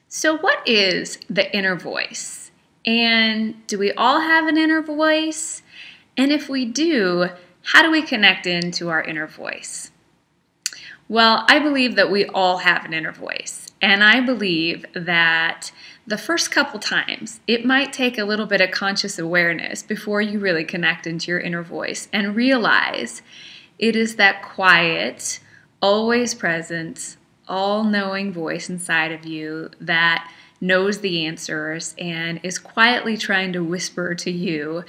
So what is the inner voice? And do we all have an inner voice? And if we do, how do we connect into our inner voice? Well, I believe that we all have an inner voice. And I believe that the first couple times, it might take a little bit of conscious awareness before you really connect into your inner voice and realize it is that quiet, always present, all-knowing voice inside of you that knows the answers and is quietly trying to whisper to you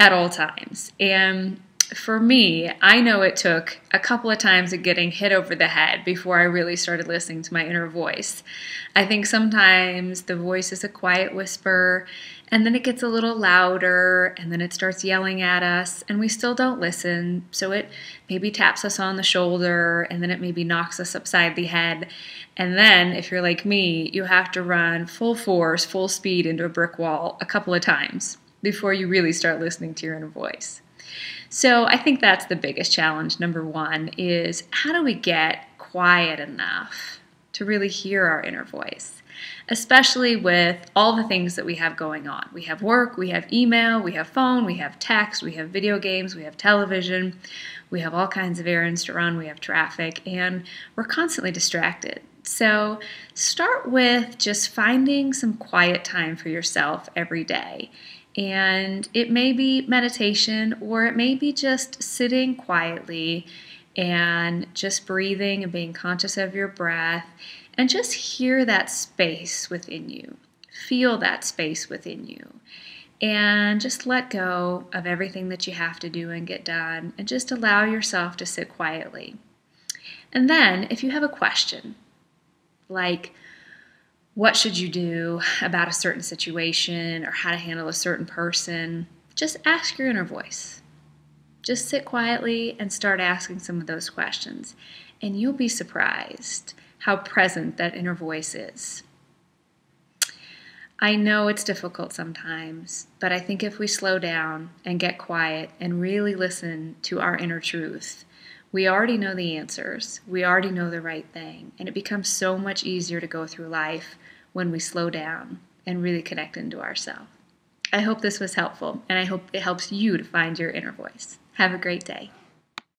at all times. And for me, I know it took a couple of times of getting hit over the head before I really started listening to my inner voice. I think sometimes the voice is a quiet whisper, and then it gets a little louder, and then it starts yelling at us, and we still don't listen. So it maybe taps us on the shoulder, and then it maybe knocks us upside the head. And then, if you're like me, you have to run full force, full speed into a brick wall a couple of times before you really start listening to your inner voice. So I think that's the biggest challenge. Number one is, how do we get quiet enough to really hear our inner voice, especially with all the things that we have going on. We have work, we have email, we have phone, we have text, we have video games, we have television, we have all kinds of errands to run, we have traffic, and we're constantly distracted. So start with just finding some quiet time for yourself every day. And it may be meditation, or it may be just sitting quietly and just breathing and being conscious of your breath, and just hear that space within you. Feel that space within you. And just let go of everything that you have to do and get done, and just allow yourself to sit quietly. And then, if you have a question, like, what should you do about a certain situation or how to handle a certain person, just ask your inner voice. Just sit quietly and start asking some of those questions, and you'll be surprised how present that inner voice is. I know it's difficult sometimes, but I think if we slow down and get quiet and really listen to our inner truth, we already know the answers. We already know the right thing, and it becomes so much easier to go through life when we slow down and really connect into ourselves. I hope this was helpful, and I hope it helps you to find your inner voice. Have a great day.